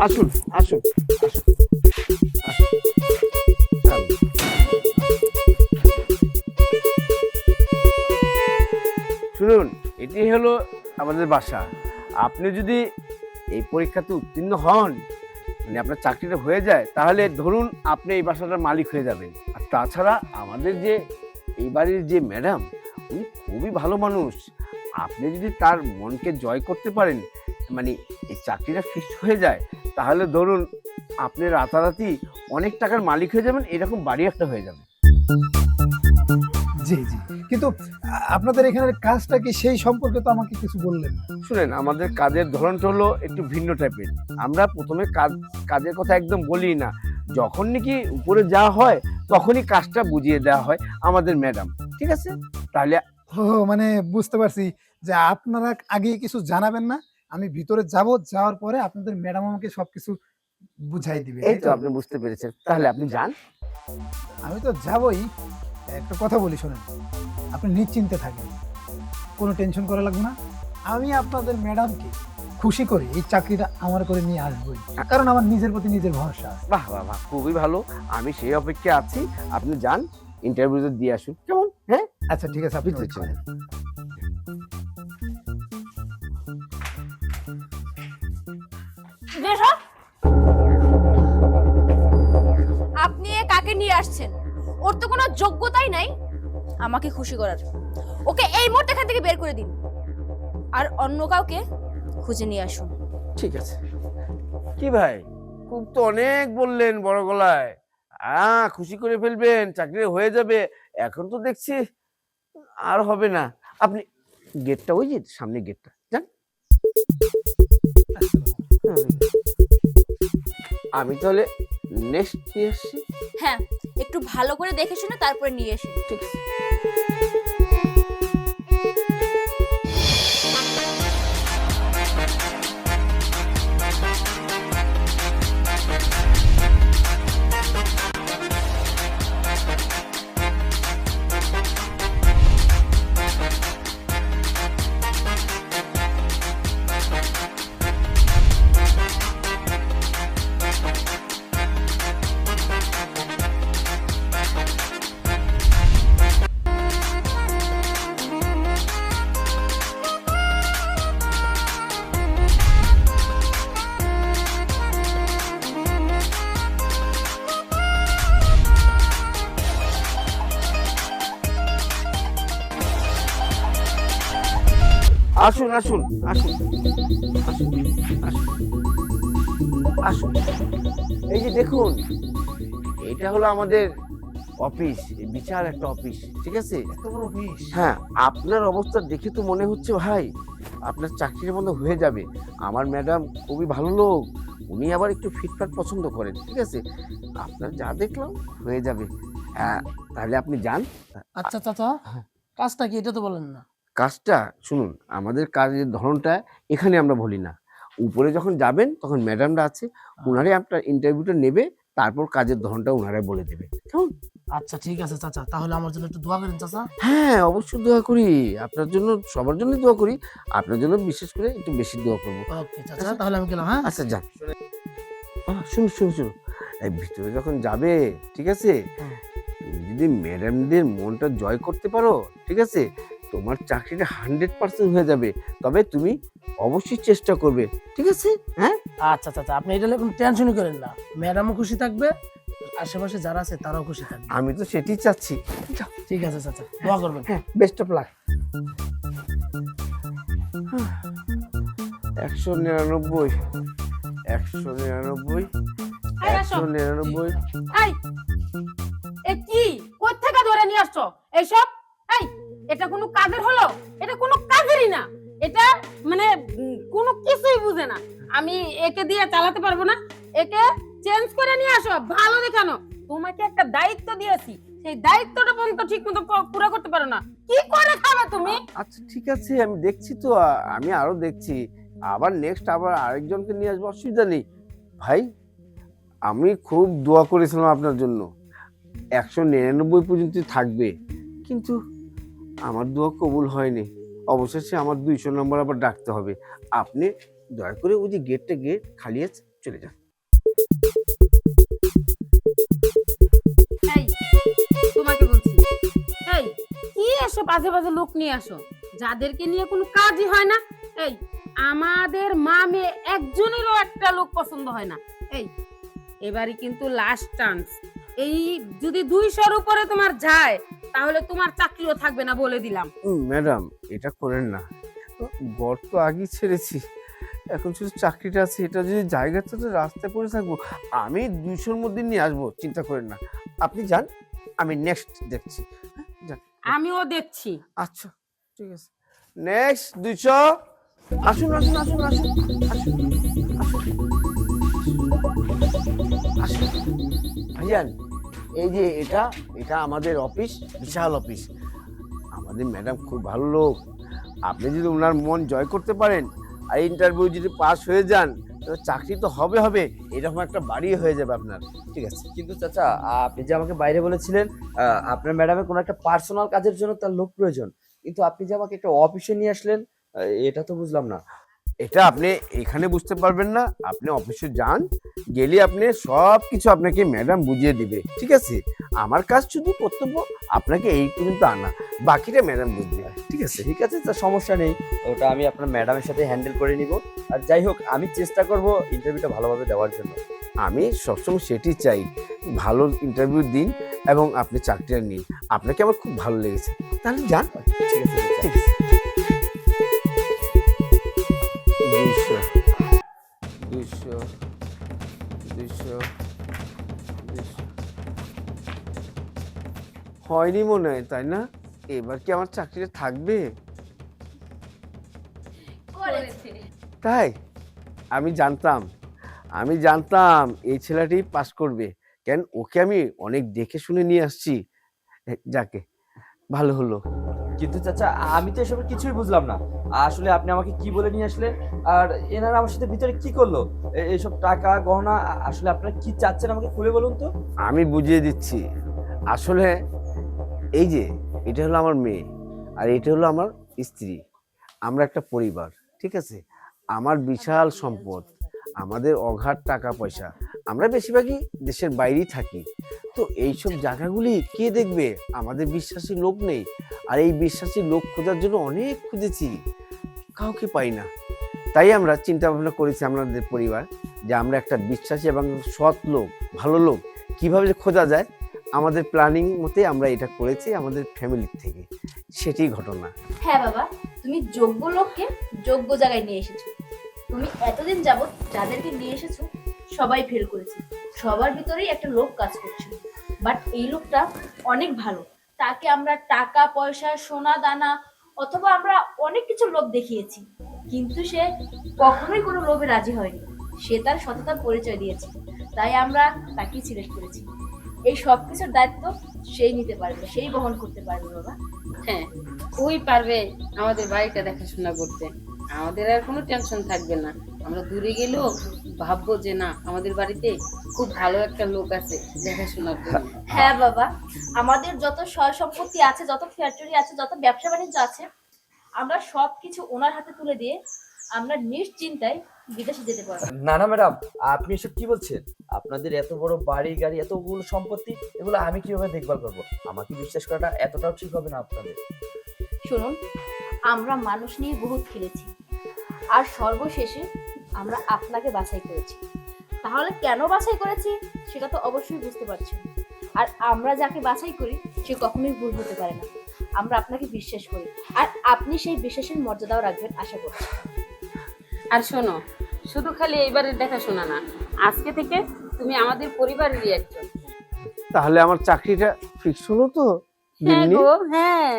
আসুন আসুন আসুন শুনুন, এটি হলো আমাদের বাসা। আপনি যদি এই পরীক্ষাতে উত্তীর্ণ হন, মানে আপনার চাকরিটা হয়ে যায়, তাহলে ধরুন আপনি এই বাসাটার মালিক হয়ে যাবেন। আর তাছাড়া আমাদের যে এই বাড়ির যে ম্যাডাম, উনি খুবই ভালো মানুষ। আপনি যদি তার মনকে জয় করতে পারেন, মানে এই চাকরিটা ফিক্সড হয়ে যায়, তাহলে ধরুন আপনি রাতারাতি অনেক টাকার মালিক হয়ে যাবেন, এরকম বাড়ি একটা হয়ে যাবে। জি জি, কিন্তু আপনাদের এখানের কাজটা কি সেই সম্পর্কে তো আমাকে কিছু বললেন না। শুনেন, আমাদের কাজের ধরনটা হলো একটু ভিন্ন টাইপের। আমরা প্রথমে কাজের কথা একদম বলি না, যখন নাকি উপরে যাওয়া হয় তখনই কাজটা বুঝিয়ে দেওয়া হয় আমাদের ম্যাডাম। ঠিক আছে? তাহলে ও মানে বুঝতে পারছি যে আপনারা আগে কিছু জানাবেন না, আমি ভিতরে যাব, যাওয়ার পরে আপনাদের ম্যাডাম আমাকে সবকিছু বুঝাই দিবে, এই তাই তো তো? আপনি বুঝতে পেরেছেন, তাহলে আপনি যান। আমি তো যাবই। একটা কথা বলি শোনেন, আপনি নিশ্চিন্তে থাকেন, কোনো টেনশন করা লাগবে না। আমি আপনাদের ম্যাডামকে খুশি করে এই চাকরিটা আমার করে নিয়ে আসবই, কারণ আমার নিজের প্রতি নিজের ভরসা আছে। বাহ বাহ বাহ, খুবই ভালো। আমি সেই অপেক্ষায় আছি। আপনি যান, ইন্টারভিউতে দিয়ে আসুন, কেমন? হ্যাঁ, আচ্ছা ঠিক আছে, আপনি ভিতরে wait চলেন। করেন। বের হ। আপনি এ কাকে নিয়ে আসছেন? ওর তো কোনো যোগ্যতাই নাই আমাকে খুশি করার। ওকে এই মুহূর্তে এখান থেকে বের করে দিন, আর অন্য কাউকে খুঁজে নিয়ে আসুন। ঠিক আছে। কি ভাই, খুব তো অনেক বললেন বড় গলায়, খুশি করে ফেলবেন, চাকরি হয়ে যাবে। এখন তো দেখছি আর হবে না। আপনি গেটটা, ওই যে সামনে গেটটা, যান। হুম। আমি তাহলে নেক্সট নিয়ে আসছি। হ্যাঁ, একটু ভালো করে দেখে শুনে তারপরে নিয়ে এসে। ঠিক আছে। আসুন আসুন আসুন আসুন আসুন আসুন। এই যে দেখুন, এটা হলো আমাদের অফিস, এই বিশাল একটা অফিস। ঠিক আছে? এত বড় অফিস? হ্যাঁ, আপনার অবস্থা দেখে তো মনে হচ্ছে ভাই আপনার চাকরির মতো হয়ে যাবে। আমার ম্যাডাম খুবই ভালো লোক, উনি আবার একটু ফিটফাট পছন্দ করেন। ঠিক আছে? আপনার যা দেখলাম হয়ে যাবে। তাহলে আপনি যান। আচ্ছা চাচা, কাজটা কি এটা তো বলেন না। কাজটা শুনুন, আমাদের কাজের ধরনটা এখানে আমরা বলি না। উপরে যখন যাবেন তখন ম্যাডামরা আছে, উনারাই আপনার ইন্টারভিউটা নেবে, তারপর কাজের ধরনটা উনারাই বলে দেবে। কেমন? আচ্ছা ঠিক আছে চাচা, তাহলে আমার জন্য একটু দোয়া করেন চাচা। হ্যাঁ, অবশ্যই দোয়া করি। আপনার জন্য, সবার জন্যই দোয়া করি। আপনার জন্য বিশেষ করে একটু বেশি দোয়া করব। ওকে চাচা, তাহলে আমি গেলাম। হ্যাঁ আচ্ছা যান। শুনুন শুনুন শুনুন, এই ভিতরে যখন যাবে, ঠিক আছে, হুম। তুমি যদি ম্যাডামদের মনটা জয় করতে পারো, ঠিক আছে, তোমার চাকরিটা 100% হয়ে যাবে। তবে তুমি অবশ্যই চেষ্টা করবে। ঠিক আছে? হ্যাঁ, আচ্ছা চাচা, আপনি এটা নিয়ে কোনো টেনশনই করেন না, ম্যাডামও খুশি থাকবে, আশেপাশে যারা আছে তারাও খুশি থাকবে। আমি তো সেটাই চাচ্ছি। ঠিক আছে চাচা, দোয়া করবেন। হ্যাঁ, বেস্ট অফ লাক। 199, 199, এই আসো। 199। এই এ কি কোত্থেকে ধরে নিয়ে আসছো এইসব? এই এটা কোনো কাজের হলো? এটা কোনো কাজেরই না। এটা মানে কোনো কিছুই বুঝে না। আমি একে দিয়ে চালাতে পারবো না। একে চেঞ্জ করে নিয়ে আসো, ভালো দেখানো। তোমাকে একটা দায়িত্ব দিয়েছি, সেই দায়িত্বটা পর্যন্ত ঠিক মতো পুরো করতে পারো না। কি করে খাবে তুমি? আচ্ছা ঠিক আছে, আমি দেখছি তো, আমি আরো দেখছি। আবার নেক্সট আবার আরেকজনকে নিয়ে আসবো, অসুবিধা নেই। ভাই, আমি খুব দোয়া করেছিলাম আপনার জন্য, 199 পর্যন্ত থাকবে, কিন্তু আমার দোয়া কবুল হয়নি। অবশেষে আমার 200 নম্বর আবার ডাকতে হবে। আপনি দয়া করে ওই যে গেট খালি আছে, চলে যান। এই তোমাকে বলছি, এই কি এসব বাজে বাজে লোক নিয়ে আসো যাদেরকে নিয়ে কোনো কাজই হয় না। এই আমাদের মা মেয়ে একজনেরও একটা লোক পছন্দ হয় না। এই এবারে কিন্তু লাস্ট চান্স, এই যদি 200-র উপরে তোমার যায় তাহলে তোমার চাকরিও থাকবে না বলে দিলাম। ম্যাডাম এটা করেন না, ঘর তো আগেই ছেড়েছি, এখন শুধু চাকরিটা আছে, এটা যদি জায়গাটা তো রাস্তায় পড়ে থাকবো। আমি 200-র মধ্যে নিয়ে আসবো, চিন্তা করেন না। আপনি যান, আমি নেক্সট দেখছি। যান। আমিও দেখছি। আচ্ছা ঠিক আছে, নেক্সট 200। আসুন আসুন আসুন আসুন আসুন আসুন ভাইজান, এই যে এটা এটা আমাদের অফিস, বিশাল অফিস। আমাদের ম্যাডাম খুব ভালো লোক। আপনি যদি ওনার মন জয় করতে পারেন আর ইন্টারভিউ যদি পাস হয়ে যান, তাহলে চাকরি তো হবে হবে, এরকম একটা বাড়ি হয়ে যাবে আপনার। ঠিক আছে। কিন্তু চাচা, আপনি যে আমাকে বাইরে বলেছিলেন আপনার ম্যাডামের কোনো একটা পার্সোনাল কাজের জন্য তার লোক প্রয়োজন, কিন্তু আপনি যে আমাকে একটা অফিসে নিয়ে আসলেন, এটা তো বুঝলাম না। এটা আপনি এখানে বুঝতে পারবেন না, আপনি অফিসে যান, গেলে আপনি সব কিছু আপনাকে ম্যাডাম বুঝিয়ে দিবে। ঠিক আছে, আমার কাজ শুধু কর্তব্য আপনাকে এই পর্যন্ত আনা, বাকিটা ম্যাডাম বুঝবে। ঠিক আছে। ঠিক আছে, তার সমস্যা নেই, ওটা আমি আপনার ম্যাডামের সাথে হ্যান্ডেল করে নিব। আর যাই হোক, আমি চেষ্টা করব ইন্টারভিউটা ভালোভাবে দেওয়ার জন্য। আমি সবসময় সেটি চাই, ভালো ইন্টারভিউ দিন এবং আপনি চাকরিটা নিন। আপনাকে আমার খুব ভালো লেগেছে, তাহলে যান। ঠিক আছে চাচা। ঠিক আছে। 200 200 200 200 হয়নি মনে হয়, তাই না? এবার কি আমার চাকরিটা থাকবে? তাই আমি জানতাম এই ছেলেটি পাস করবে, কেন ওকে আমি অনেক দেখে শুনে নিয়ে আসছি। যাকে ভালো হলো। কিন্তু চাচা, আমি তো এসবের কিছুই বুঝলাম না। আসলে আপনি আমাকে কি বলে নিয়ে আসলেন, আর এনারা আমার সাথে ভিতরে কি করলো? এইসব টাকা গহনা, আসলে আপনারা কি চাচ্ছেন আমাকে খুলে বলুন তো। আমি বুঝিয়ে দিচ্ছি। আসলে এই যে এটা হলো আমার মেয়ে আর এটা হলো আমার স্ত্রী, আমরা একটা পরিবার। ঠিক আছে, আমার বিশাল সম্পদ, আমাদের অগাধ টাকা পয়সা, আমরা বেশিরভাগই দেশের বাইরেই থাকি। তো এইসব জায়গাগুলি কে দেখবে? আমাদের বিশ্বাসী লোক নেই, আর এই বিশ্বাসী লোক খোঁজার জন্য অনেক খুঁজেছি, কাউকে পাই না। তাই আমরা চিন্তা ভাবনা করেছি আমাদের পরিবার যে আমরা একটা বিশ্বাসী এবং সৎ লোক, ভালো লোক কিভাবে যে খোঁজা যায়, আমাদের প্ল্যানিং মতে আমরা এটা করেছি আমাদের ফ্যামিলির থেকে, সেটি ঘটনা। হ্যাঁ বাবা, তুমি যোগ্য লোককে যোগ্য জায়গায় নিয়ে এসেছো। তুমি এতদিন যাবত যাদেরকে নিয়ে এসেছো সবাই ফেল করেছে, সবার ভিতরেই একটা লোক কাজ করছে। বাট এই লোকটা অনেক ভালো, তাকে আমরা টাকা পয়সা সোনা দানা অথবা আমরা অনেক কিছু লোভ দেখিয়েছি, কিন্তু সে কখনোই কোনো লোভে রাজি হয়নি। সে তার সততার পরিচয় দিয়েছে, তাই আমরা তাকেই সিলেক্ট করেছি। এই সব কিছুর দায়িত্ব সেই নিতে পারবে, সেই বহন করতে পারবে বাবা। হ্যাঁ, ওই পারবে আমাদের বাড়িটা দেখাশোনা করতে, আমাদের আর কোনো টেনশন থাকবে না। আমরা দূরে গেলেও ভাববো যে না, আমাদের বাড়িতে খুব ভালো একটা লোক আছে দেখাশোনা করে। হ্যাঁ বাবা, আমাদের যত সয় সম্পত্তি আছে, যত ফ্যাক্টরি আছে, যত ব্যবসা বাণিজ্য আছে, আমরা সব কিছু ওনার হাতে তুলে দিয়ে আমরা নিশ্চিন্তায় বিদেশে যেতে পারবো। না না ম্যাডাম, আপনি এসব কি বলছেন? আপনাদের এত বড় বাড়ি গাড়ি, এতগুলো সম্পত্তি, এগুলো আমি কিভাবে দেখভাল করবো? আমাকে বিশ্বাস করাটা এতটাও ঠিক হবে না আপনাদের। শুনুন, আমরা মানুষ নিয়ে বহুত খেলেছি, আর সর্বশেষে আমরা আপনাকে বাছাই করেছি। তাহলে কেন বাছাই করেছি সেটা তো অবশ্যই বুঝতে পারছেন। আর আমরা যাকে বাছাই করি সে কখনোই ভুল হতে পারে না। আমরা আপনাকে বিশ্বাস করি, আর আপনি সেই বিশ্বাসের মর্যাদাও রাখবেন আশা করছি। আর শোনো, শুধু খালি এইবারের দেখাশোনা না, আজকে থেকে তুমি আমাদের পরিবারেরই একজন। তাহলে আমার চাকরিটা ফিক্স হলো তো? হ্যাঁ গো, হ্যাঁ।